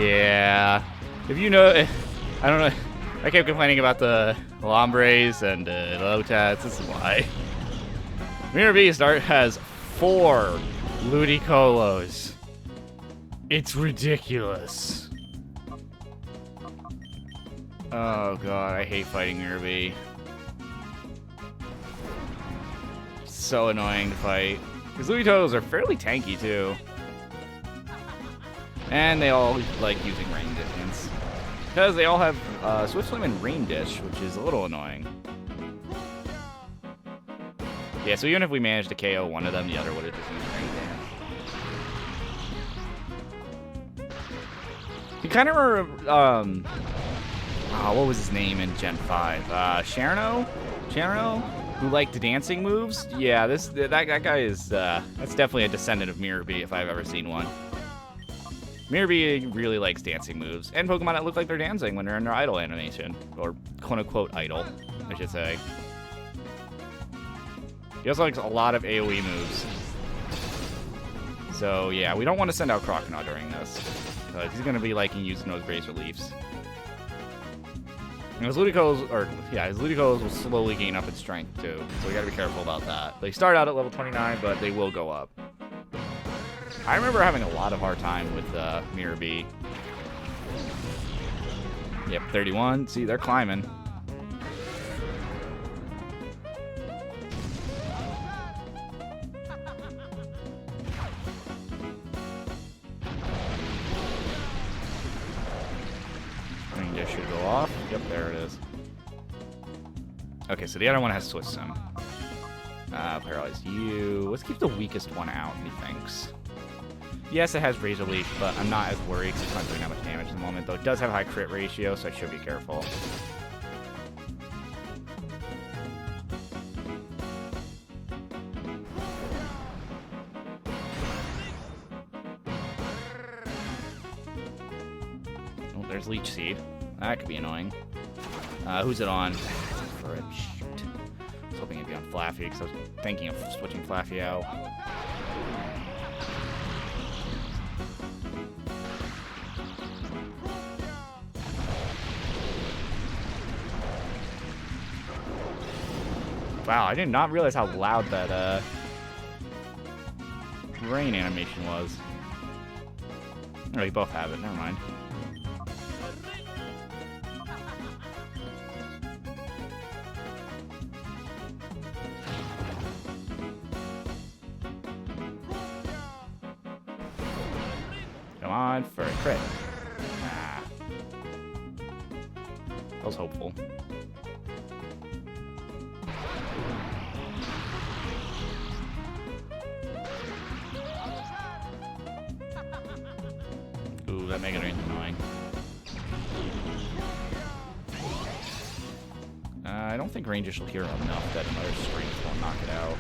Yeah. If you know, I don't know. I kept complaining about the Lombres and Lotats. This is why. Miror.B has 4 Ludicolo's. It's ridiculous. Oh god, I hate fighting Miror.B. So annoying to fight. Because Ludicolo's are fairly tanky too. And they all like using rain distance. Because they all have Swift Swim and Rain Dish, which is a little annoying. Yeah, so even if we managed to KO one of them, the other would have just used Rain Dance. You kind of remember, what was his name in Gen 5? Cherno? Who liked dancing moves? Yeah, that guy is, that's definitely a descendant of Miror.B if I've ever seen one. Miror.B really likes dancing moves, and Pokemon that look like they're dancing when they're in their idle animation. Or quote-unquote idle, I should say. He also likes a lot of AoE moves. So yeah, we don't want to send out Croconaw during this. Because he's going to be liking using those Razor Leafs. And his Ludicolo's will slowly gain up in strength too. So we gotta be careful about that. They start out at level 29, but they will go up. I remember having a lot of hard time with Miror.B. Yep, 31. See, they're climbing. Rain Dish should go off. Yep, there it is. Okay, so the other one has Swift Swim. Paralyze you. Let's keep the weakest one out, methinks. Yes, it has Razor Leaf, but I'm not as worried because it's not doing that much damage at the moment, though it does have high crit ratio, so I should be careful. Oh, there's Leech Seed. That could be annoying. Who's it on? Shoot. I was hoping it'd be on Flaffy, because I was thinking of switching Flaffy out. Wow, I did not realize how loud that rain animation was. Oh, you both have it. Never mind. Come on, for a crit. Nah. I was hopeful. Ooh, that Mega Drain's annoying. I don't think Ranger will hear enough that another strength will knock it out.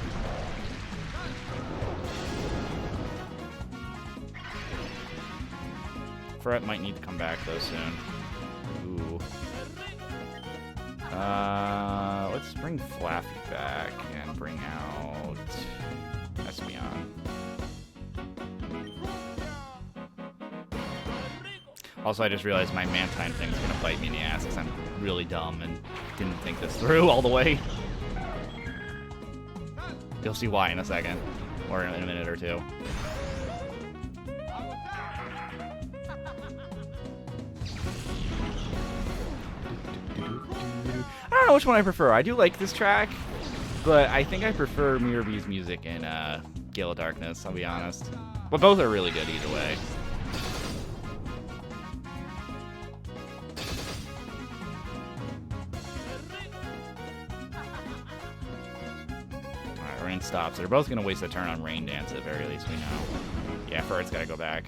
Fret might need to come back though soon. Ooh. Let's bring Flaffy back and bring out Espeon. Also, I just realized my Mantine thing's gonna bite me in the ass because I'm really dumb and didn't think this through all the way. You'll see why in a second, or in a minute or two. I don't know which one I prefer. I do like this track, but I think I prefer Miror.B's music in Gale of Darkness, I'll be honest. But both are really good either way. Alright, Rain stops. They're both going to waste a turn on Rain Dance at the very least, we know. Yeah, Furret's got to go back.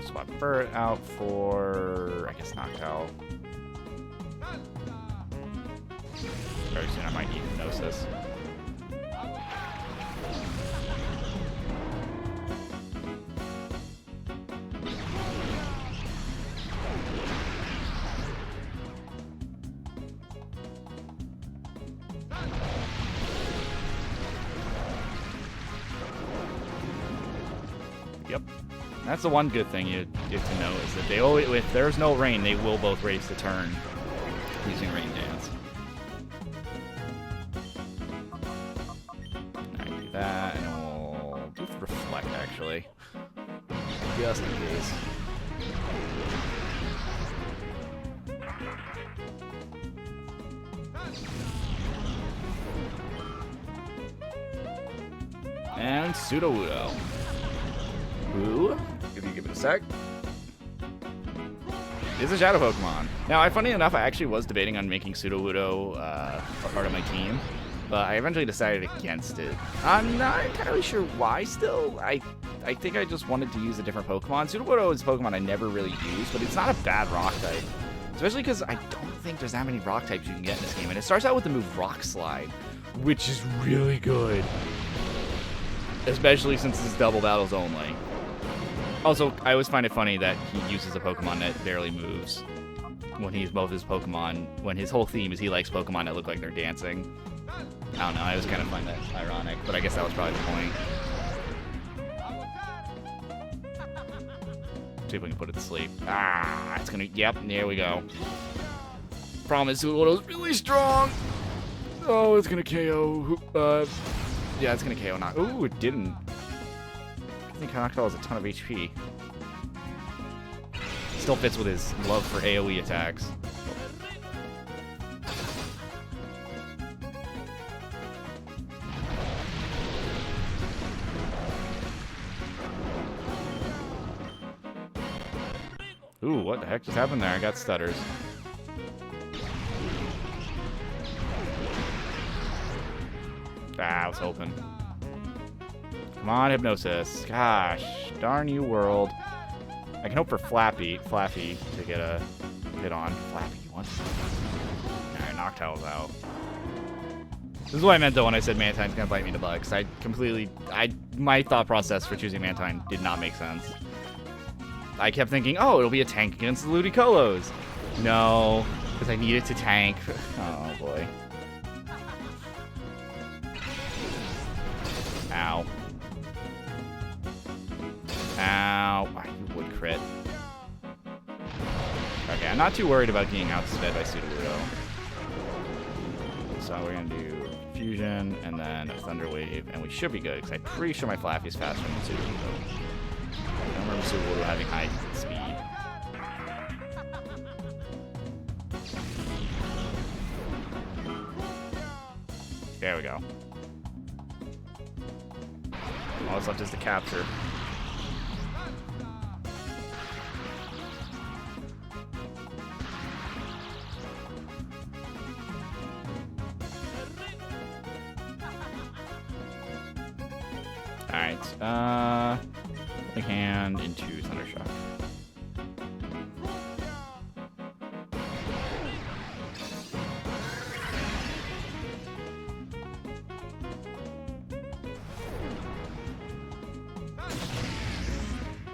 Swap Furret out for, I guess, Noctowl. Very soon I might need Hypnosis. That's the one good thing you get to know is that they always, if there's no rain, they will both race the turn using Rain Dance. Alright, do that, and we'll do Reflect, actually. Just in case. And Sudowoodo. Ooh, if you give it a sec. It's a Shadow Pokemon. Now, funny enough, I actually was debating on making Sudowoodo a part of my team, but I eventually decided against it. I'm not entirely sure why still. I think I just wanted to use a different Pokemon. Sudowoodo is a Pokemon I never really used, but it's not a bad Rock type. Especially because I don't think there's that many Rock types you can get in this game. And it starts out with the move Rock Slide, which is really good. Especially since it's double battles only. Also, I always find it funny that he uses a Pokemon that barely moves when he's both his Pokemon, when his whole theme is he likes Pokemon that look like they're dancing. I don't know, I always kind of find that ironic, but I guess that was probably the point. See if we can put it to sleep. Ah, it's gonna, yep, there we go. Problem is, Sudowoodo's really strong. Oh, it's gonna KO, yeah, it's gonna KO not. Ooh, it didn't. I think Noctowl has a ton of HP. Still fits with his love for AoE attacks. Ooh, what the heck just happened there? I got stutters. Ah, I was hoping. Come on, Hypnosis. Gosh, darn you, world. I can hope for Flappy to get a hit on. Flappy, what? Alright, Noctowl's out. This is what I meant, though, when I said Mantine's gonna bite me in the butt, because my thought process for choosing Mantine did not make sense. I kept thinking, oh, it'll be a tank against the Ludicolo's. No, because I need it to tank. Oh, boy. Ow. Ow. Oh, you would crit. Okay, I'm not too worried about getting outsped by Sudowoodo. So we're going to do Fusion and then a Thunder Wave, and we should be good, because I'm pretty sure my Flaffy is faster than Sudowoodo. I don't remember Sudowoodo having high speed. There we go. All that's left is the capture. Alright, Big Hand into Thundershock.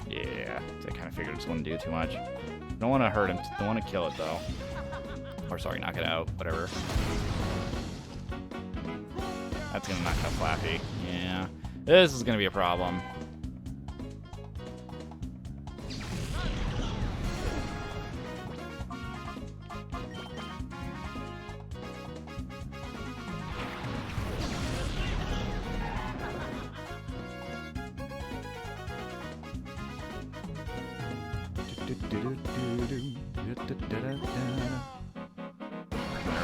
Yeah, I kind of figured it just wouldn't do too much. Don't want to hurt him, don't want to kill it though. Or sorry, knock it out, whatever. That's gonna knock out Flappy. Yeah. This is gonna be a problem.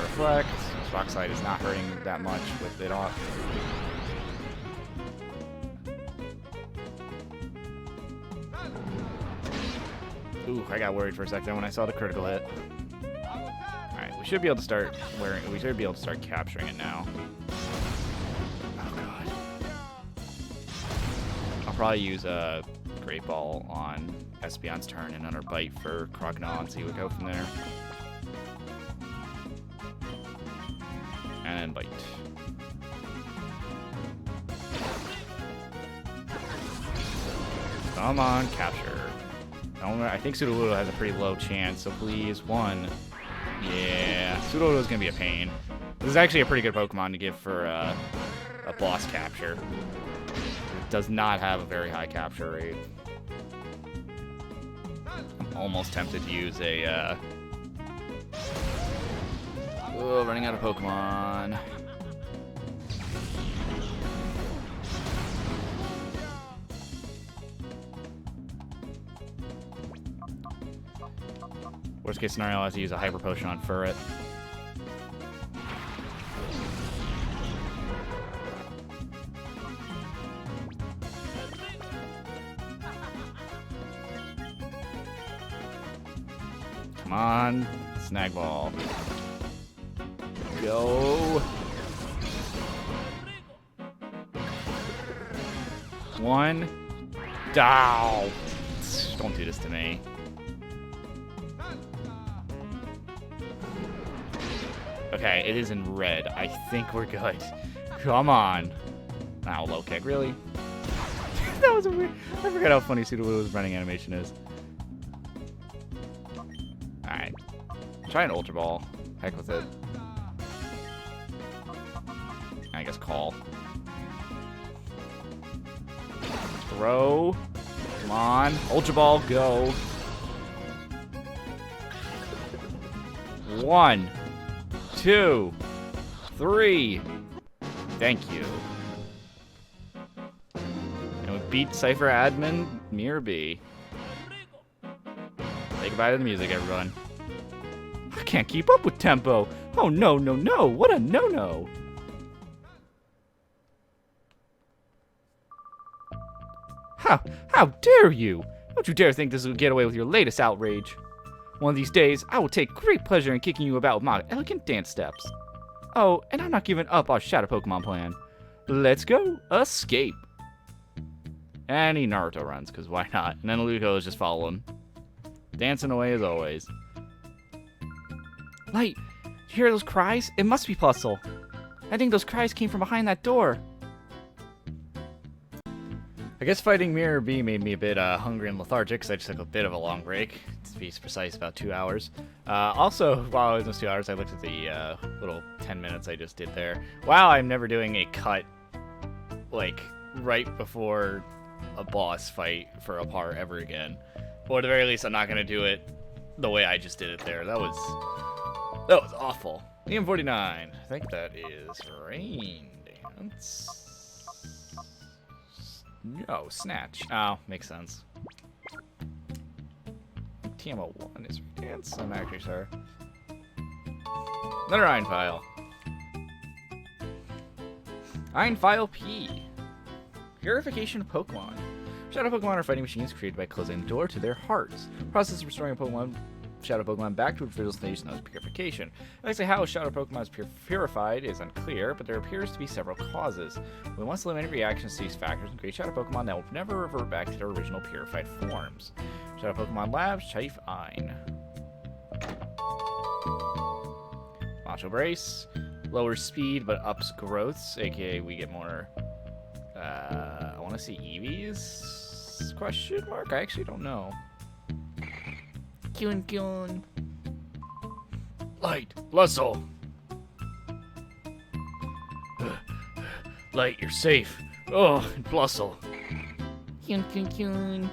Reflect. Rock Slide is not hurting that much with it off. Ooh, I got worried for a second when I saw the critical hit. Alright, we should be able to start capturing it now. Oh god. I'll probably use a Great Ball on Espeon's turn and another Bite for Crocodile and see what we go from there. And then Bite. Come on, capture. I think Sudowoodo has a pretty low chance, so please, one. Yeah, Sudowoodo's gonna be a pain. This is actually a pretty good Pokemon to give for a boss capture. It does not have a very high capture rate. almost tempted to use a, oh, running out of Pokemon. Worst case scenario, I have to use a Hyper Potion on Furret. Come on, Snag Ball. Go. One. Dow. Don't do this to me. Okay, it is in red. I think we're good. Come on. Ow, low kick, really? That was a weird. I forgot how funny Sudowoo's running animation is. Alright. Try an Ultra Ball. Heck with it. I guess call. Throw. Come on. Ultra Ball, go. 1, 2, 3. Thank you. And we beat Cypher Admin Miror.B. Say goodbye to the music, everyone. I can't keep up with tempo. Oh, no, no, no. What a no-no. How dare you? Don't you dare think this will get away with your latest outrage. One of these days, I will take great pleasure in kicking you about with my elegant dance steps. Oh, and I'm not giving up our Shadow Pokemon plan. Let's go escape. And he Naruto runs, because why not? And then Lugo is just following him. Dancing away as always. Light, you hear those cries? It must be Puzzle. I think those cries came from behind that door. I guess fighting Miror.B made me a bit hungry and lethargic, because I just took a bit of a long break. To be precise, about 2 hours. Also, while I was in those 2 hours, I looked at the little 10 minutes I just did there. Wow, I'm never doing a cut, like, right before a boss fight for a part ever again. Or at the very least, I'm not going to do it the way I just did it there. That was awful. EM49. I think that is Rain Dance. No, Snatch. Oh, makes sense. TMO1 is Dance. I'm actually sorry. Another Iron File. Iron File P. Purification of Pokemon. Shadow Pokemon are fighting machines created by closing the door to their hearts. The process of restoring a Pokemon, Shadow Pokemon back to its original stage is known as purification. Exactly how Shadow Pokemon is purified is unclear, but there appears to be several causes. We must eliminate reactions to these factors and create Shadow Pokemon that will never revert back to their original purified forms. Shadow Pokemon Labs, Chief Ein. Macho Brace. Lowers speed, but ups growths, aka we get more... I want to see EVs? Question mark? I actually don't know. Kyun. Light, Blustle. Light, you're safe. Oh, and Blustle. Kyun.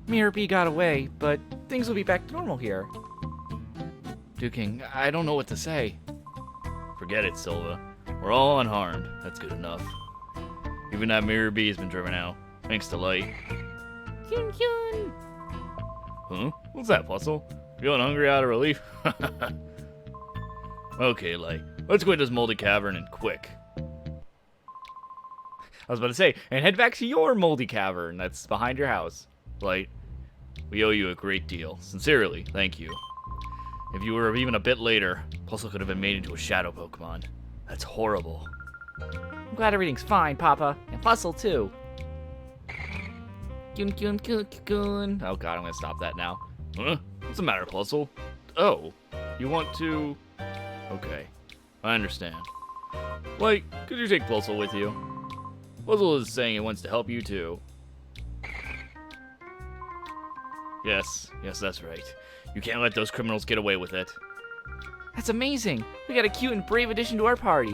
Miror.B got away, but things will be back to normal here. Duking, I don't know what to say. Forget it, Silva. We're all unharmed. That's good enough. Even that Miror.B has been driven out. Thanks to Light. Kyun. Huh? What's that, Puzzle? Feeling hungry out of relief? Okay, Light. Let's go to this moldy cavern and quick. I was about to say, and head back to your moldy cavern that's behind your house. Light, we owe you a great deal. Sincerely, thank you. If you were even a bit later, Puzzle could have been made into a Shadow Pokemon. That's horrible. I'm glad everything's fine, Papa. And Puzzle, too. Kyun. Oh god, I'm gonna stop that now. Huh? What's the matter, Puzzle? Oh, you want to... Okay, I understand. Like, could you take Puzzle with you? Puzzle is saying he wants to help you, too. Yes, that's right. You can't let those criminals get away with it. That's amazing! We got a cute and brave addition to our party.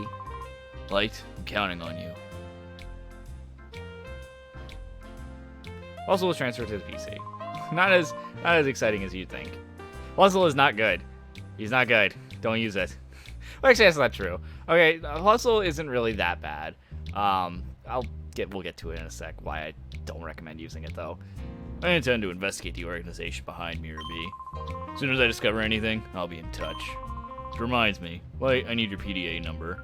Light, I'm counting on you. Puzzle was transferred to the PC. Not as exciting as you'd think. Puzzle is not good. He's not good. Don't use it. Well, actually, that's not true. Okay, Puzzle isn't really that bad. We'll get to it in a sec. Why I don't recommend using it though. I intend to investigate the organization behind Miror.B. As soon as I discover anything, I'll be in touch. Which reminds me, Light, I need your PDA number.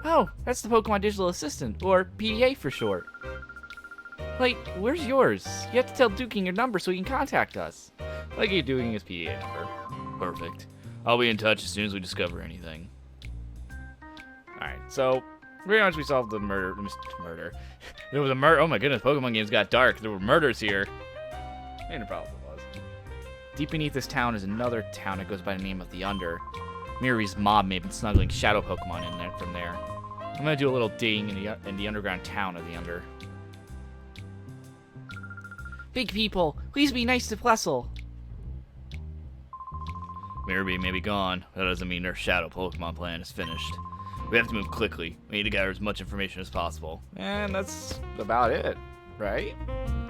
Oh, that's the Pokemon Digital Assistant, or PDA for short. Light, where's yours? You have to tell Duking your number so he can contact us. Like you're doing his PDA number. Perfect. I'll be in touch as soon as we discover anything. Alright, so pretty much we solved the murder. There was a murder. Oh my goodness, Pokemon games got dark. There were murders here. Ain't a problem was. Deep beneath this town is another town that goes by the name of the Under. Miror.B's mob may have been snuggling shadow Pokemon in there from there. I'm gonna do a little digging in the underground town of the Under. Big people, please be nice to Plessel. Miror.B may be gone. That doesn't mean their shadow Pokemon plan is finished. We have to move quickly. We need to gather as much information as possible. And that's about it, right?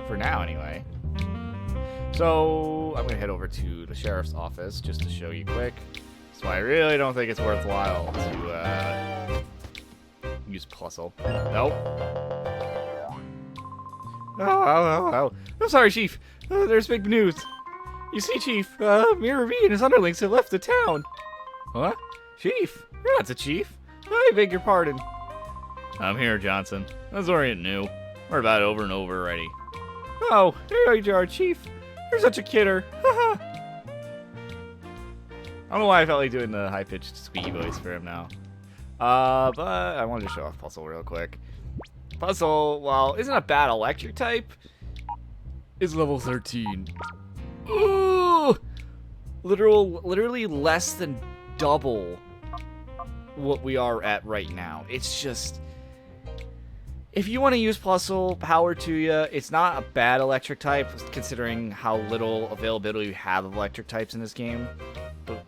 For now, anyway. So, I'm going to head over to the sheriff's office just to show you quick. So I really don't think it's worthwhile to use Plessel. Nope. Oh. I'm sorry, Chief. There's big news. You see, Chief, Miror.B and his underlings have left the town. What? Chief? You're not the chief. I beg your pardon. I'm here, Johnson. Azorian knew. Heard about it over and over already. Oh, there you are, Chief. You're such a kidder. I don't know why I felt like doing the high-pitched squeaky voice for him now. But I wanted to show off Puzzle real quick. Puzzle, well, isn't a bad electric type. Is level 13. Ooh! Literally less than double what we are at right now. It's just, if you want to use Puzzle, power to you. It's not a bad electric type, considering how little availability you have of electric types in this game. But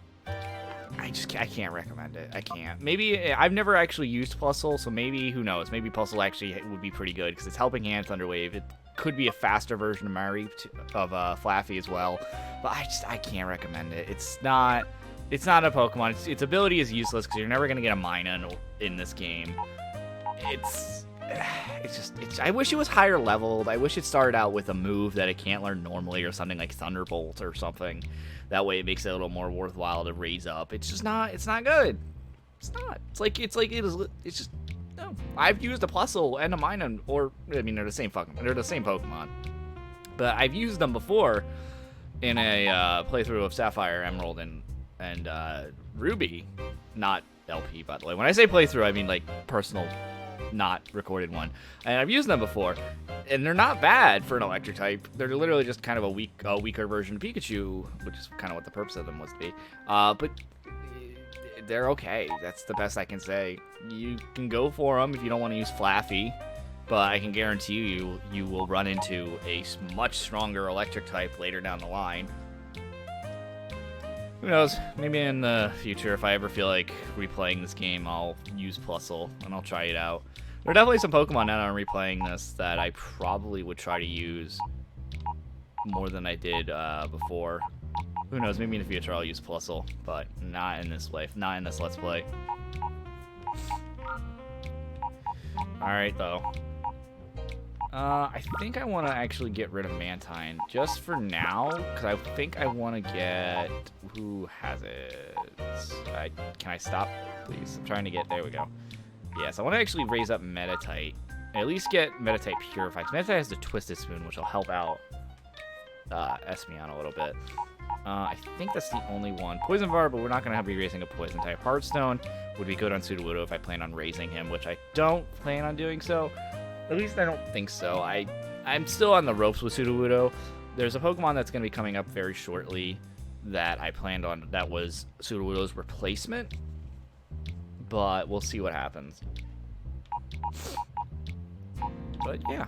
I can't recommend it. I can't. Maybe, I've never actually used Puzzle, so maybe, who knows, maybe Puzzle actually would be pretty good, because it's Helping Hand, Thunder Wave. It could be a faster version of Flaffy as well, but I can't recommend it. It's not a Pokemon. Its ability is useless because you're never gonna get a Mina in this game. I wish it was higher leveled. I wish it started out with a move that it can't learn normally, or something like Thunderbolt or something. That way it makes it a little more worthwhile to raise up. It's just not. It's not good. It's not. It's just. No. I've used a Puzzle and a Mina, they're the same Pokemon. But I've used them before in a playthrough of Sapphire, Emerald, and Ruby. Not LP, by the way. When I say playthrough, I mean like personal, not recorded one. And I've used them before, and they're not bad for an electric type. They're literally just kind of a weaker version of Pikachu, which is kind of what the purpose of them was to be. But they're okay. That's the best I can say. You can go for them if you don't want to use Flaffy, but I can guarantee you will run into a much stronger electric type later down the line. Who knows? Maybe in the future, if I ever feel like replaying this game, I'll use Puzzle and I'll try it out. There are definitely some Pokemon now that I'm replaying this that I probably would try to use more than I did before. Who knows? Maybe in the future I'll use Puzzle, but not in this Let's Play. Alright, though. I think I want to actually get rid of Mantine, just for now, because I think I want to get... Who has it? Can I stop, please? I'm trying to get... There we go. Yes, I want to actually raise up Meditite. At least get Meditite Purified. Meditite has the Twisted Spoon, which will help out Espeon a little bit. I think that's the only one. Poison Var, but we're not going to be raising a Poison type. Hearthstone would be good on Sudowoodo if I plan on raising him, which I don't plan on doing so. At least I don't think so. I'm still on the ropes with Sudowoodo. There's a Pokemon that's going to be coming up very shortly that I planned on that was Sudowoodo's replacement. But we'll see what happens. But yeah.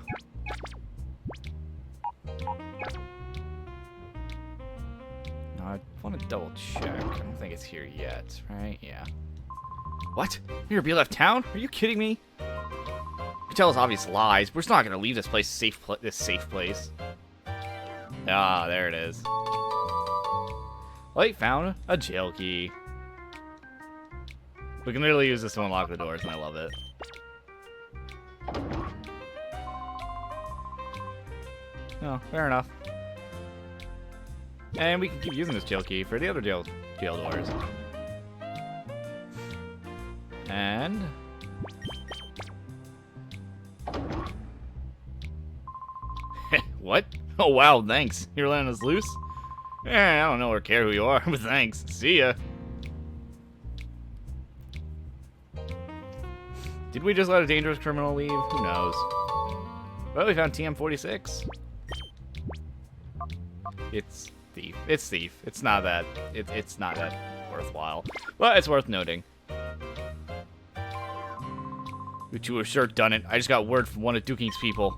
I want to double check. I don't think it's here yet, right? Yeah. What? Miror.B left town? Are you kidding me? You tell us obvious lies. We're just not gonna leave this place this safe place. Ah, there it is. Light found a jail key. We can literally use this to unlock the doors, and I love it. Oh, fair enough. And we can keep using this jail key for the other jail doors. And... What? Oh, wow, thanks. You're letting us loose? I don't know or care who you are, but thanks. See ya. Did we just let a dangerous criminal leave? Who knows? Well, we found TM46. It's thief. It's thief. It's not that. It's not that worthwhile. But it's worth noting. You two have sure done it. I just got word from one of Duking's people.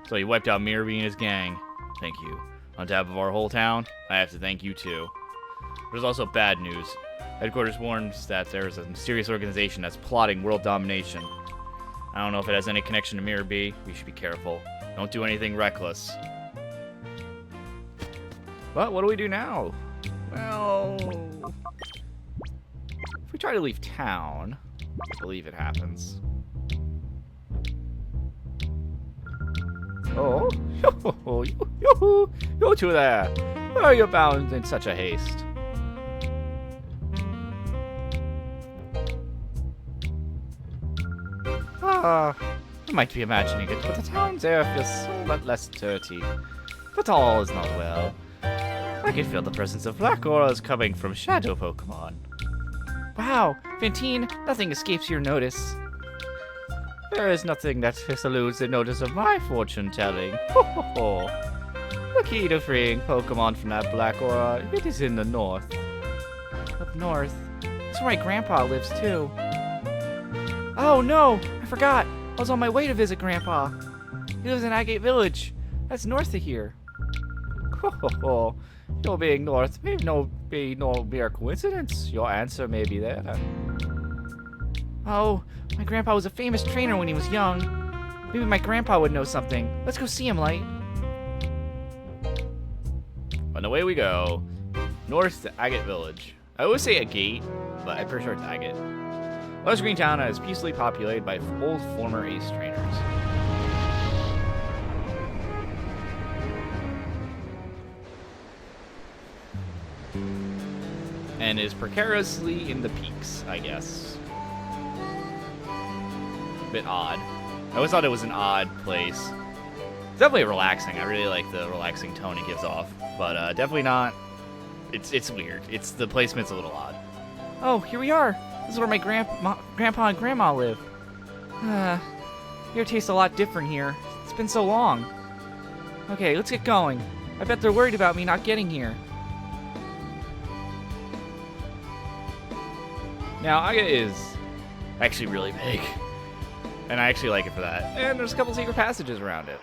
So he wiped out Miror.B and his gang. Thank you. On top of our whole town, I have to thank you too. There's also bad news. Headquarters warns that there's a mysterious organization that's plotting world domination. I don't know if it has any connection to Miror.B. We should be careful. Don't do anything reckless. But what do we do now? Well, if we try to leave town, I believe it happens. Oh, you two there. Where are you bound in such a haste? I might be imagining it, but the town's air feels somewhat less dirty. But all is not well. I can feel the presence of black auras coming from shadow Pokemon. Wow, Fantine, nothing escapes your notice. There is nothing that eludes the notice of my fortune-telling. Ho ho ho. The key to freeing Pokemon from that black aura, it is in the north. Up north? That's where my grandpa lives, too. Oh, no! I forgot! I was on my way to visit Grandpa. He lives in Agate Village. That's north of here. Ho ho ho. Your being north may be no mere coincidence. Your answer may be there. Oh, my grandpa was a famous trainer when he was young. Maybe my grandpa would know something. Let's go see him, Light. And away we go. North to Agate Village. I always say Agate, but I'm pretty sure it's Agate. Lush Green Town is peacefully populated by old former ace trainers. And is precariously in the peaks, I guess. Bit odd. I always thought it was an odd place. It's definitely relaxing. I really like the relaxing tone it gives off, but definitely not. It's weird. The placement's a little odd. Oh, here we are. This is where my grandpa and grandma live. Here tastes a lot different here. It's been so long. Okay, let's get going. I bet they're worried about me not getting here. Now, Agate is actually really big. And I actually like it for that. And there's a couple secret passages around it.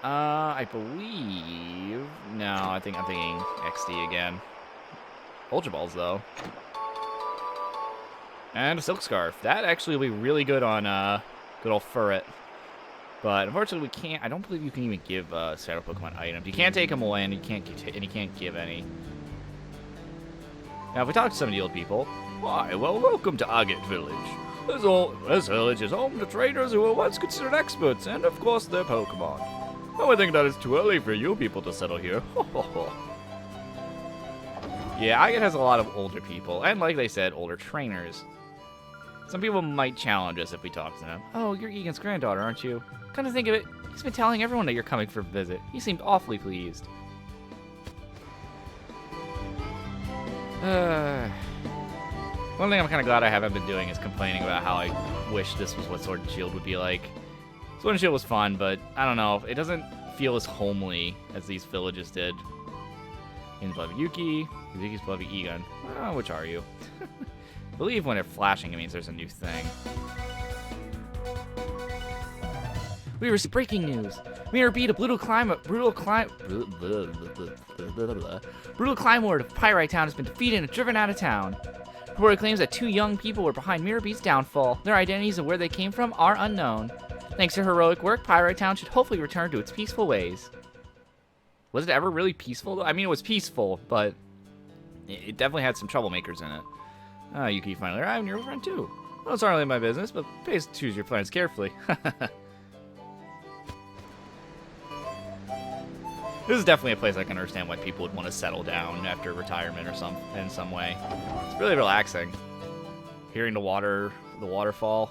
I believe... No, I'm thinking XD again. Ultra Balls, though. And a Silk Scarf. That actually will be really good on good old Furret. But unfortunately, we can't... I don't believe you can even give Shadow Pokemon items. You can't take them away, and you can't give any. Now, if we talk to some of the old people... Why, well, welcome to Agate Village. This village is home to trainers who were once considered experts, and of course their Pokemon. Oh, I think that it's too early for you people to settle here. Yeah, Agate has a lot of older people, and like they said, older trainers. Some people might challenge us if we talk to them. Oh, you're Egan's granddaughter, aren't you? Come to think of it, he's been telling everyone that you're coming for a visit. He seemed awfully pleased. One thing I'm kind of glad I haven't been doing is complaining about how I wish this was what Sword and Shield would be like. Sword and Shield was fun, but I don't know. It doesn't feel as homely as these villages did. Egan's beloved Yuki, Yuki's beloved Egan. Which are you? I believe when they're flashing, it means there's a new thing. We received breaking news. Miror.B, the brutal climb lord of Pyrite Town, has been defeated and driven out of town. Reported claims that 2 young people were behind Miror.B's downfall. Their identities and where they came from are unknown. Thanks to heroic work, Pyrite Town should hopefully return to its peaceful ways. Was it ever really peaceful, though? I mean, it was peaceful, but it definitely had some troublemakers in it. Yuki finally arrived, and you're a friend, too. Well, it's not really my business, but please choose your plans carefully. This is definitely a place I can understand why people would want to settle down after retirement or in some way. It's really relaxing. Hearing the waterfall,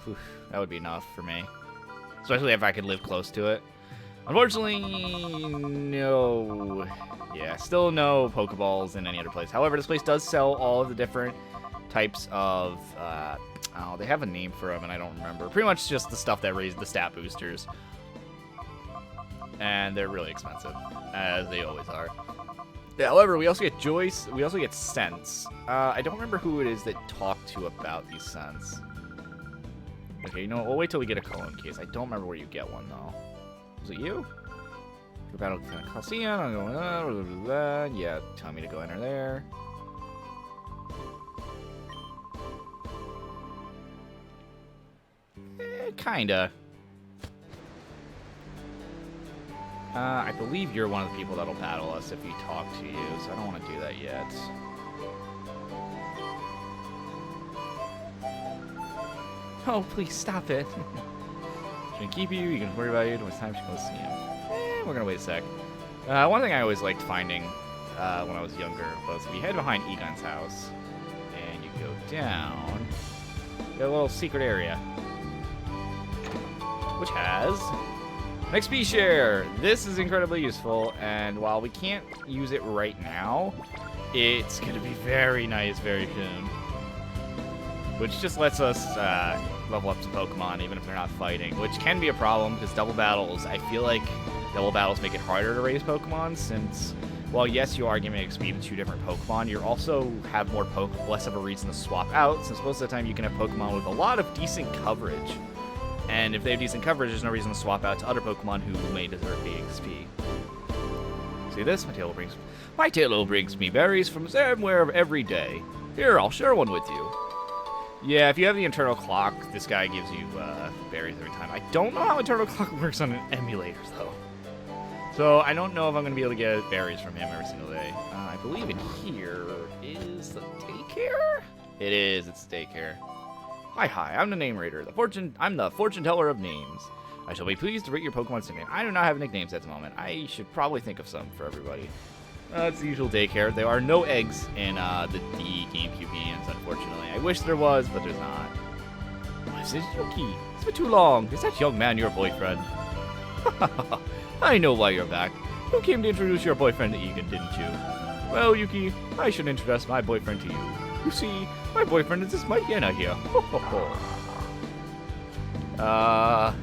that would be enough for me. Especially if I could live close to it. Unfortunately, no. Yeah, still no Pokeballs in any other place. However, this place does sell all of the different types of, oh, they have a name for them and I don't remember. Pretty much just the stuff that raised the stat boosters. And they're really expensive, as they always are. Yeah, however, we also get Joyce. We also get Scents. I don't remember who it is that talked to about these Scents. Okay, you know what? We'll wait till we get a Colon case. I don't remember where you get one, though. Was it you? For battle for the Colosseum. I'm going, yeah, tell me to go enter there. Kinda. I believe you're one of the people that'll battle us if we talk to you, so I don't want to do that yet. Oh, please stop it. Shouldn't keep you. You can worry about you. It's time to go see him. We're gonna wait a sec. One thing I always liked finding when I was younger was if you head behind Egon's house and you go down, you got a little secret area, which has an XP share. This is incredibly useful, and while we can't use it right now, it's gonna be very nice very soon. Which just lets us level up some Pokemon even if they're not fighting, which can be a problem because double battles, I feel like double battles make it harder to raise Pokemon since, well, yes, you are giving XP to two different Pokemon, you also have less of a reason to swap out, since most of the time you can have Pokemon with a lot of decent coverage. And if they have decent coverage, there's no reason to swap out to other Pokemon who may deserve the XP. See this? My tail brings me berries from somewhere every day. Here, I'll share one with you. Yeah, if you have the internal clock, this guy gives you berries every time. I don't know how internal clock works on an emulator, though. So I don't know if I'm going to be able to get berries from him every single day. I believe in here is the Daycare? It is, it's the Daycare. Hi, I'm the name reader. I'm the fortune teller of names. I shall be pleased to rate your Pokemon's nickname. I do not have nicknames at the moment. I should probably think of some for everybody. It's the usual Daycare. There are no eggs in the GameCube games, unfortunately. I wish there was, but there's not. What is it, Yuki? It's been too long. Is that young man your boyfriend? I know why you're back. You came to introduce your boyfriend to Egan, didn't you? Well, Yuki, I should introduce my boyfriend to you. You see, my boyfriend is this Myena here. I'm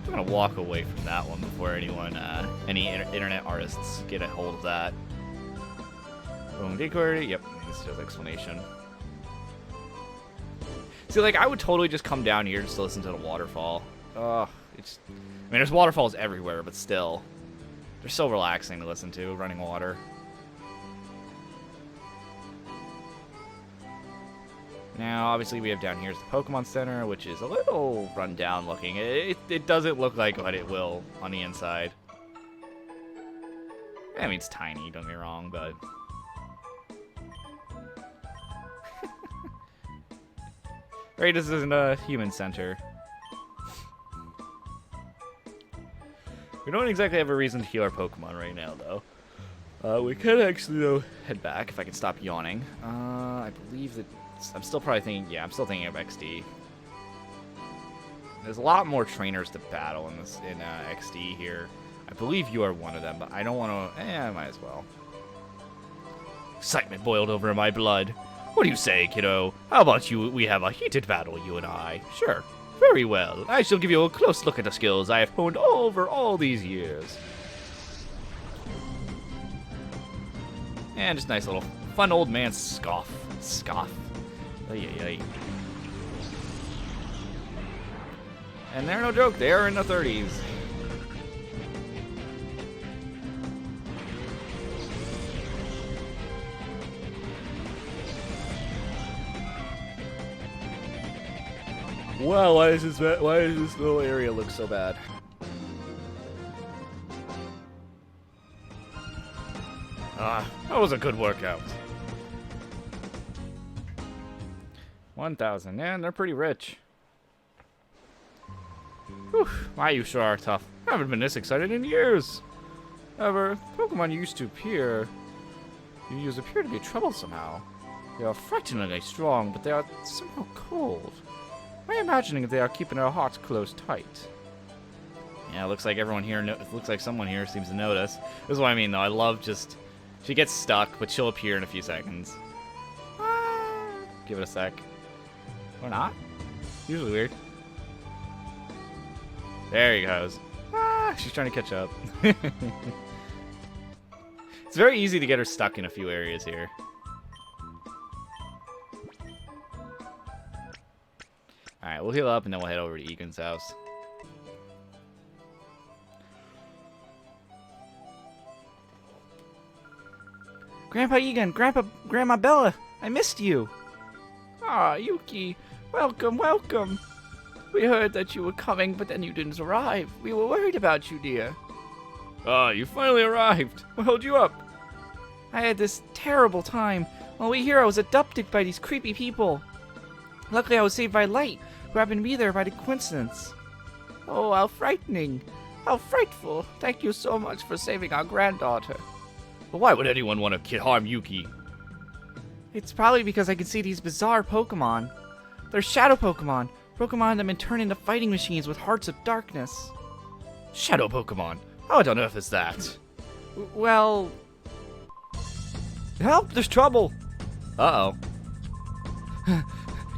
gonna walk away from that one before any internet artists get a hold of that. Boom, Daycare. Yep, this is just explanation. See, like, I would totally just come down here just to listen to the waterfall. I mean, there's waterfalls everywhere, but still. They're so relaxing to listen to, running water. Now, obviously, we have down here is the Pokemon Center, which is a little run down looking. It doesn't look like what it will on the inside. I mean, it's tiny, don't get me wrong, but... Right, this isn't a human center. We don't exactly have a reason to heal our Pokemon right now, though. We could actually, though, head back if I can stop yawning. I believe that... I'm still probably thinking... Yeah, I'm still thinking of XD. There's a lot more trainers to battle in XD here. I believe you are one of them, but I don't want to... I might as well. Excitement boiled over in my blood. What do you say, kiddo? How about we have a heated battle, you and I? Sure. Very well. I shall give you a close look at the skills I have honed over all these years. And just nice little fun old man scoff. Ay. And they're no joke, they are in the 30s. Wow, why does this little area look so bad? That was a good workout. 1,000. Man, they're pretty rich. Whew, my, you sure are tough. I haven't been this excited in years. However, Pokemon used to appear. You appear to be troubled somehow. They are frighteningly strong, but they are somehow cold. I'm imagining they are keeping their hearts close tight. Yeah, it looks like everyone here. It looks like someone here seems to notice. This is what I mean, though. I love just. She gets stuck, but she'll appear in a few seconds. Give it a sec. Or not. Usually weird. There he goes. She's trying to catch up. It's very easy to get her stuck in a few areas here. Alright, we'll heal up and then we'll head over to Egan's house. Grandpa Egan, Grandma Bella, I missed you. Ah, Yuki, welcome, welcome. We heard that you were coming, but then you didn't arrive. We were worried about you, dear. Ah, you finally arrived. What held you up? I had this terrible time. While we here, I was abducted by these creepy people. Luckily, I was saved by Light, who happened to be there by coincidence. Oh, how frightening. How frightful. Thank you so much for saving our granddaughter. But why would anyone want to harm Yuki? It's probably because I can see these bizarre Pokemon. They're shadow Pokemon. Pokemon that have been turned into fighting machines with hearts of darkness. Shadow Pokemon? How on earth is that? Well... Help! There's trouble! Uh-oh.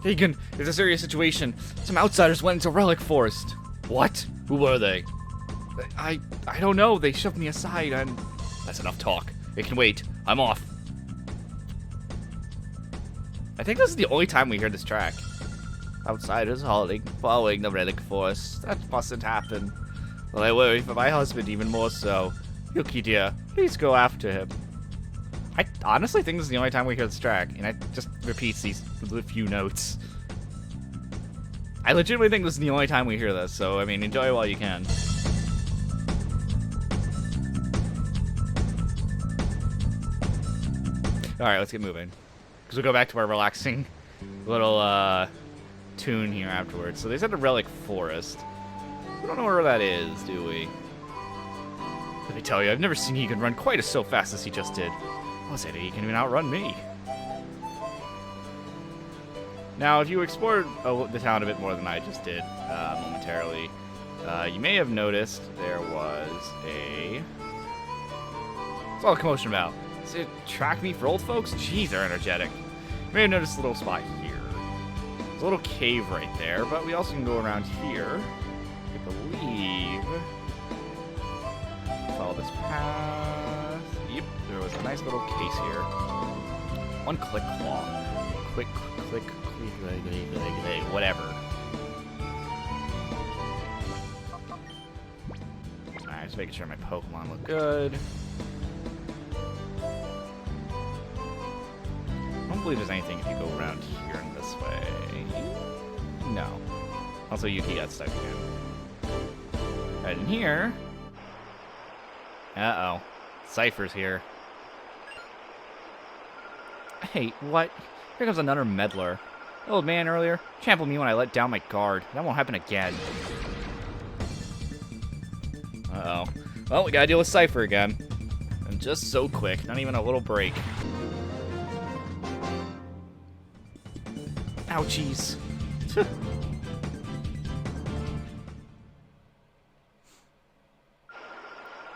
Egan, it's a serious situation. Some outsiders went into Relic Forest. What? Who were they? I don't know. They shoved me aside and... That's enough talk. It can wait. I'm off. I think this is the only time we hear this track. Outsiders hauling, following the Relic Forest. That mustn't happen. Well, I worry for my husband even more so. Yuki, dear, please go after him. I honestly think this is the only time we hear this track, and it just repeats these few notes. I legitimately think this is the only time we hear this, so, I mean, enjoy it while you can. Alright, let's get moving. Because we'll go back to our relaxing little, tune here afterwards. So they said the Relic Forest. We don't know where that is, do we? Let me tell you, I've never seen Egan run quite so fast as he just did. I said he can even outrun me. Now, if you explored the town a bit more than I just did momentarily, you may have noticed there was a... What's all the commotion about? Does it track me for old folks? Jeez, they're energetic. You may have noticed a little spot here. There's a little cave right there, but we also can go around here. I believe... Follow this path. Yep, there was a nice little case here. One click claw. Click, whatever. Alright, just making sure my Pokemon look good. I don't believe there's anything if you go around here in this way. No. Also, Yuki got stuck again. Right in here. Uh-oh. Cypher's here. Hey, what? Here comes another meddler. The old man earlier trampled me when I let down my guard. That won't happen again. Uh-oh. Well, we gotta deal with Cypher again. And just so quick. Not even a little break. Ouchies.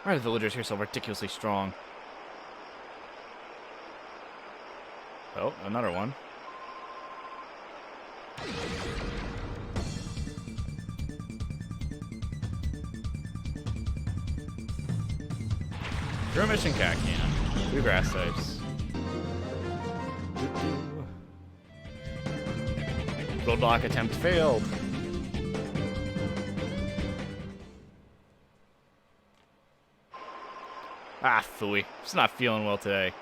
Why are the villagers here so ridiculously strong? Oh, another one. Drumish and Cacnea. Two grass types. Roadblock attempt failed. Ah, phooey. Just not feeling well today.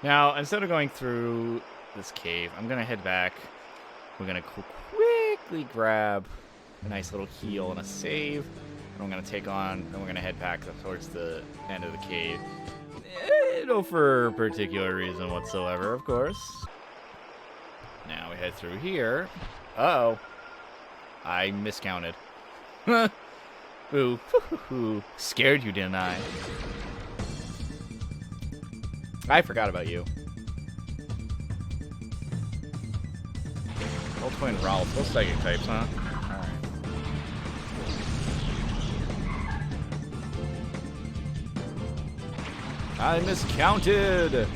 Now, instead of going through this cave, I'm going to head back. We're going to quickly grab a nice little heal and a save. And we're going to take on, and we're going to head back towards the end of the cave. go for a particular reason whatsoever, of course. Now we head through here. Uh-oh. I miscounted. Ooh. Scared you, didn't I? I forgot about you. Old Twin Ralph. Those psychic types, huh? Alright. I miscounted!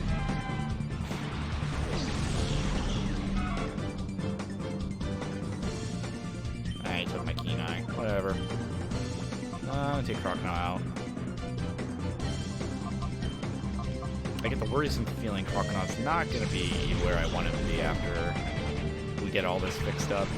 I took my Kenai. Whatever. I'm gonna take Crocodile out. I get the worrisome feeling Crocodile's not gonna be where I want him to be after we get all this fixed up.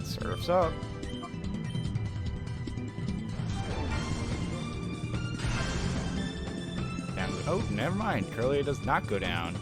Surf's up. Down. Oh, never mind. Curly does not go down.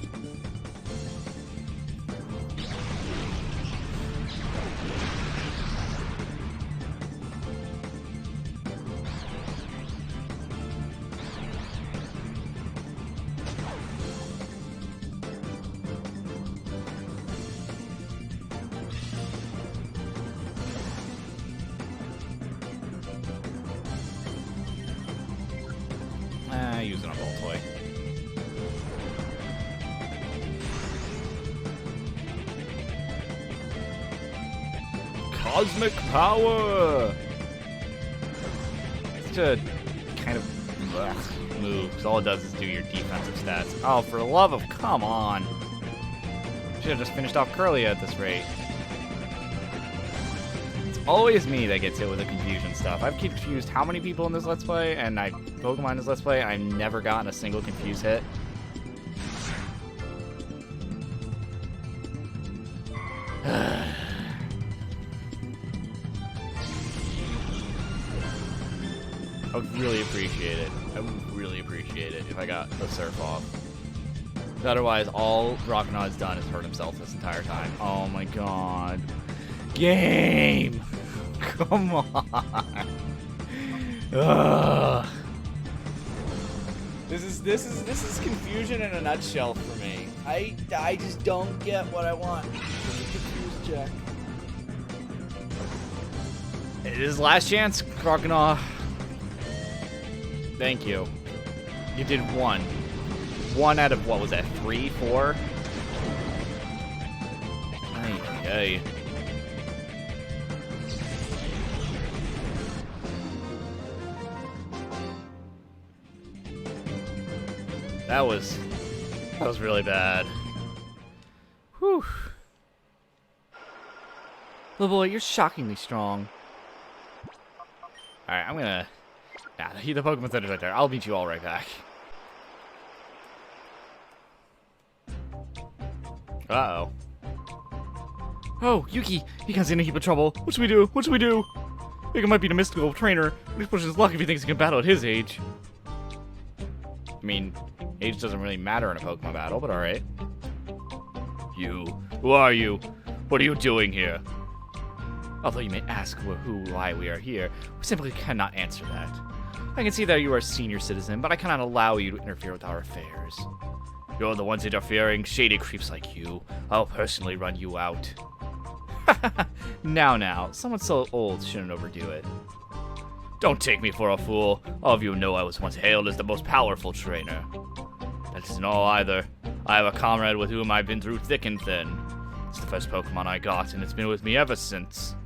Using a ball toy. Cosmic power! Such a kind of move, because all it does is do your defensive stats. Oh, for the love of, come on. Should have just finished off Curly at this rate. Always me that gets hit with the confusion stuff. I've confused how many people in this Let's Play, and Pokemon in this Let's Play, I've never gotten a single confused hit. I would really appreciate it. I would really appreciate it if I got the Surf off. Otherwise, all Rockinaw's done is hurt himself this entire time. Oh my god. Game! Come on. Ugh. This is confusion in a nutshell for me. I just don't get what I want. Confused Jack. It is last chance, Crocodile. Thank you. You did one. One out of, what was that, 3, 4? Ay. That was really bad. Whew. Little boy, you're shockingly strong. Alright, I'm gonna... Nah, the Pokemon Center's right there. I'll meet you all right back. Uh-oh. Oh, Yuki! He comes in a heap of trouble. What should we do? What should we do? I think it might be the mystical trainer. He's pushing his luck if he thinks he can battle at his age. I mean, age doesn't really matter in a Pokemon battle, but alright. You. Who are you? What are you doing here? Although you may ask why we are here, we simply cannot answer that. I can see that you are a senior citizen, but I cannot allow you to interfere with our affairs. You're the ones interfering, shady creeps like you. I'll personally run you out. Now, someone so old shouldn't overdo it. Don't take me for a fool. All of you know I was once hailed as the most powerful trainer. That isn't all either. I have a comrade with whom I've been through thick and thin. It's the first Pokemon I got, and it's been with me ever since.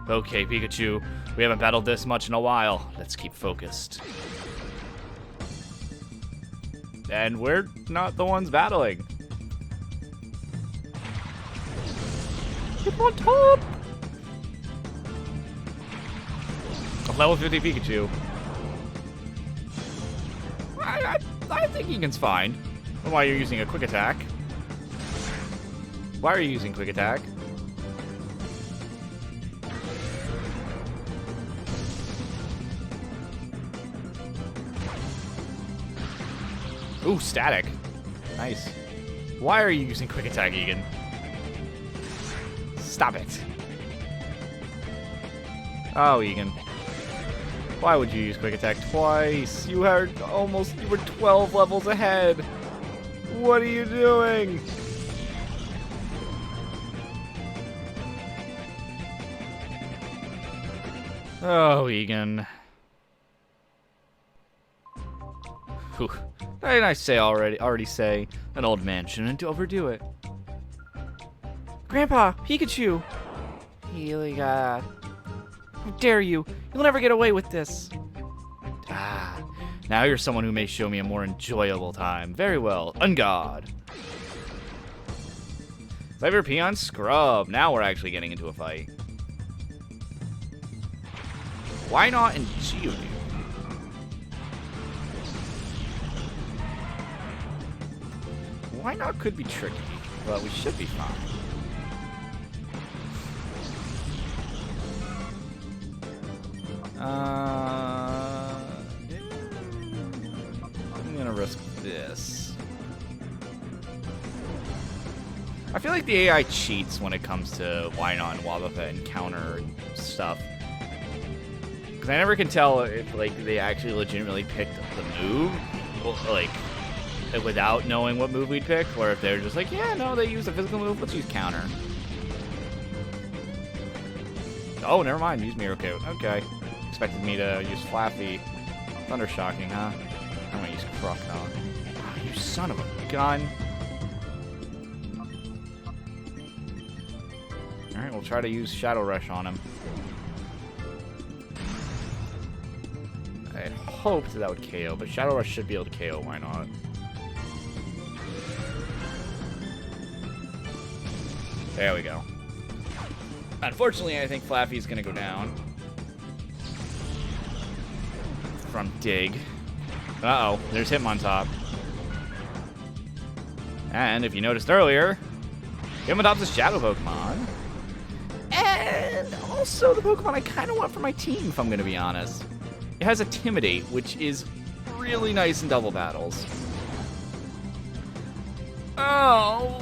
Okay, Pikachu, we haven't battled this much in a while. Let's keep focused. And we're not the ones battling. Get on top! A level 50 Pikachu. I think Egan's fine. Why are you using a quick attack? Why are you using quick attack? Ooh, static. Nice. Why are you using quick attack, Egan? Stop it. Oh, Egan. Why would you use quick attack twice? You were 12 levels ahead. What are you doing? Oh, Egan. Whew. Didn't I say already say an old man shouldn't overdo it. Grandpa, Pikachu. How dare you? You'll never get away with this. Ah, now you're someone who may show me a more enjoyable time. Very well. Ungod. Flavor Peon Scrub. Now we're actually getting into a fight. Why not in Geodude? Why not could be tricky, but we should be fine. I'm gonna risk this. I feel like the AI cheats when it comes to Wynot and Wobbuffet and counter stuff. Because I never can tell if they actually legitimately picked the move, like without knowing what move we'd pick, or if they're just like, yeah, no, they use a physical move, let's use counter. Oh, never mind, use Miror.B. Okay. Expected me to use Flaffy. Thunder Shocking, huh? I'm gonna use Crocodile. Oh, you son of a gun. Alright, we'll try to use Shadow Rush on him. I had hoped that would KO, but Shadow Rush should be able to KO, why not? There we go. Unfortunately, I think Flaffy's gonna go down. From Dig. Uh-oh, there's Hitmontop. And if you noticed earlier, Hitmontop's a Shadow Pokemon. And also the Pokemon I kind of want for my team, if I'm gonna be honest. It has Intimidate, which is really nice in double battles. Oh,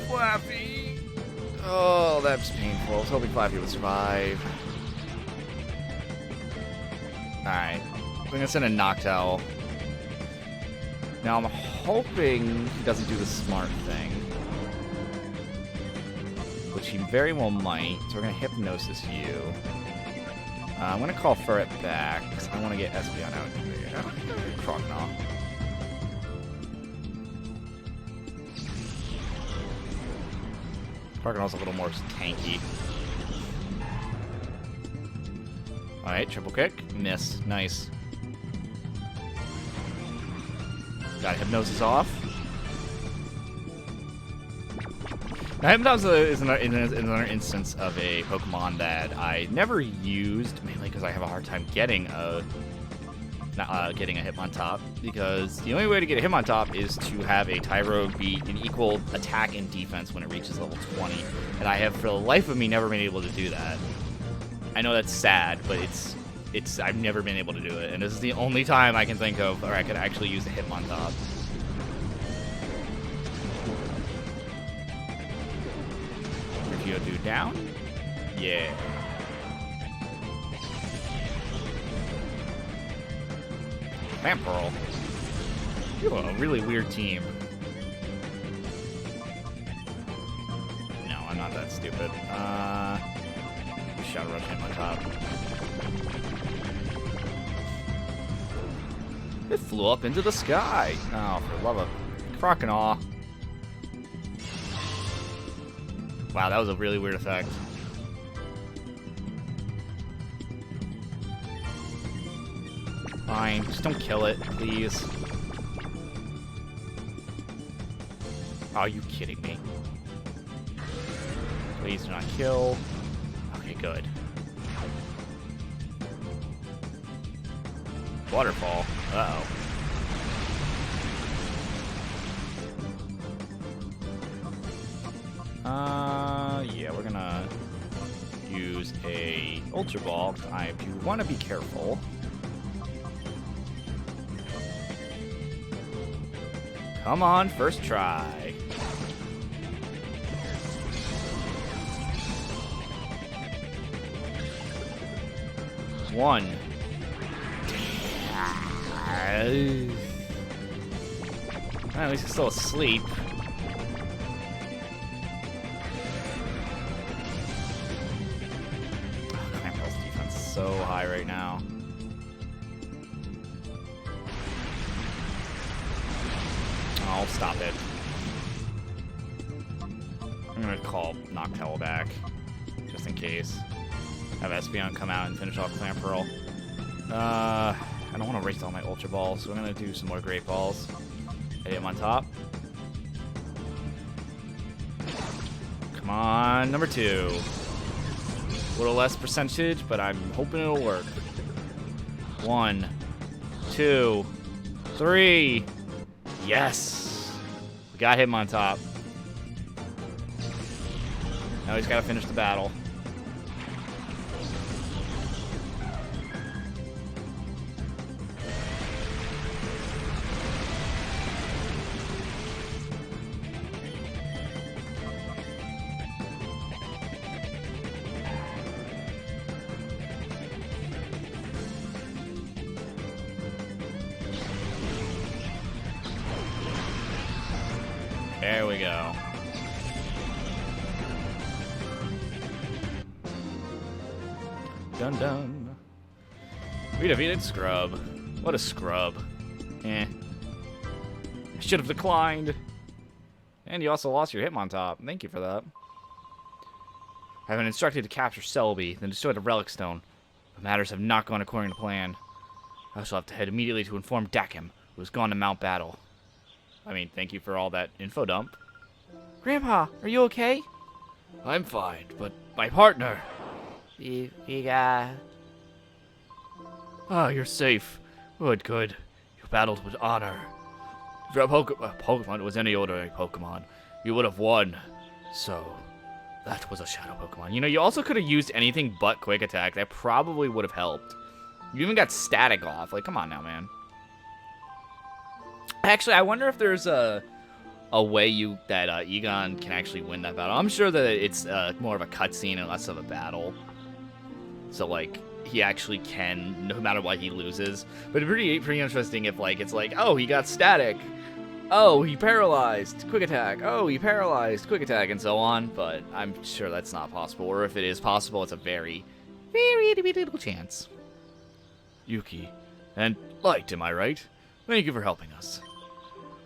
Flaffy. Oh, that's painful. I was hoping Flaffy would survive. Alright. I'm going to send a Noctowl. Now, I'm hoping he doesn't do the smart thing. Which he very well might. So we're going to Hypnosis you. I'm going to call Furret back, because I want to get Espeon out of there. Crocodile. Crocodile's a little more tanky. Alright, triple kick. Miss. Nice. Got Hypnosis off. Now, Hypnosis is another instance of a Pokemon that I never used, mainly because I have a hard time getting a Hitmontop, because the only way to get a Hitmontop is to have a Tyro be an equal attack and defense when it reaches level 20, and I have, for the life of me, never been able to do that. I know that's sad, but I've never been able to do it, and this is the only time I can think of where I could actually use a Hitmontop. Geodude down? Yeah. Vampirl. You have a really weird team. No, I'm not that stupid. Shadow Rush hit my top. It flew up into the sky. Oh, for the love of Crocodile. Wow, that was a really weird effect. Fine, just don't kill it, please. Oh, are you kidding me? Please do not kill. Okay, good. Waterfall. Uh-oh. Yeah, we're gonna use a Ultra Ball. I do want to be careful. Come on, first try. One. At least he's still asleep. Oh, Clamperl's defense is so high right now. Oh, stop it. I'm gonna call Noctowl back, just in case. Have Espeon come out and finish off Clamperl. I don't want to waste all my Ultra Balls, so I'm gonna do some more Great Balls. Hit him on top. Come on, number 2. A little less percentage, but I'm hoping it'll work. 1, 2, 3. Yes! We got him on top. Now he's got to finish the battle. There we go. Dun dun. We defeated Scrub. What a scrub. Eh. I should have declined. And you also lost your Hitmontop. Thank you for that. I've been instructed to capture Celebi, then destroy the Relic Stone. But matters have not gone according to plan. I also have to head immediately to inform Dakim, who has gone to Mount Battle. I mean, thank you for all that info dump. Grandpa, are you okay? I'm fine, but my partner... You got... Ah, you're safe. Good, good. You battled with honor. If your Pokemon was any ordinary Pokemon, you would have won. So, that was a Shadow Pokemon. You know, you also could have used anything but Quick Attack. That probably would have helped. You even got Static off. Like, come on now, man. Actually, I wonder if there's a way that Egon can actually win that battle. I'm sure that it's more of a cutscene and less of a battle. So, like, he actually can, no matter what he loses. But it's pretty interesting if, like, it's like, oh, he got Static. Oh, he paralyzed. Quick Attack. Oh, he paralyzed. Quick Attack, and so on. But I'm sure that's not possible. Or if it is possible, it's a very, very little chance. Yuki. And Light, am I right? Thank you for helping us.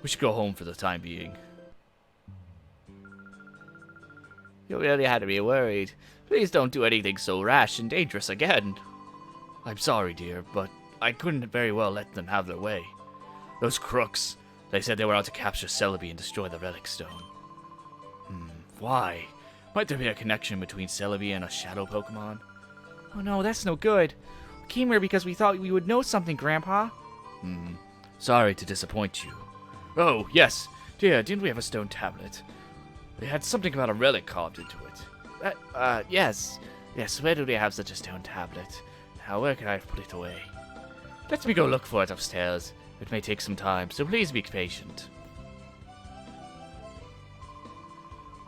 We should go home for the time being. You really had to be worried. Please don't do anything so rash and dangerous again. I'm sorry, dear, but I couldn't very well let them have their way. Those crooks, they said they were out to capture Celebi and destroy the Relic Stone. Why? Might there be a connection between Celebi and a Shadow Pokemon? Oh no, that's no good. We came here because we thought we would know something, Grandpa. Sorry to disappoint you. Oh, yes. Dear, didn't we have a stone tablet? It had something about a relic carved into it. Yes. Yes, where do we have such a stone tablet? Now, where can I put it away? Let me go look for it upstairs. It may take some time, so please be patient.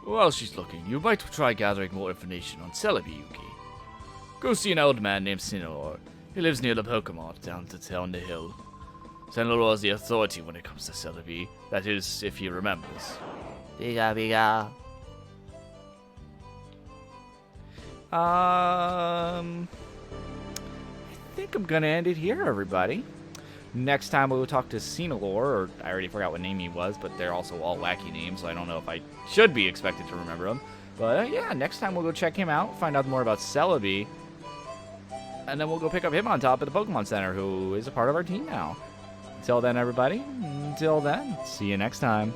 While she's looking, you might try gathering more information on Celebi, Yuki. Go see an old man named Sinnoh. He lives near the Pokemon down the hill. Sinnoh is the authority when it comes to Celebi. That is, if he remembers. Biga. I think I'm gonna end it here, everybody. Next time we'll talk to Sinnoh, or I already forgot what name he was, but they're also all wacky names, so I don't know if I should be expected to remember them. But yeah, next time we'll go check him out, find out more about Celebi, and then we'll go pick up him on top at the Pokemon Center, who is a part of our team now. Until then, everybody, see you next time.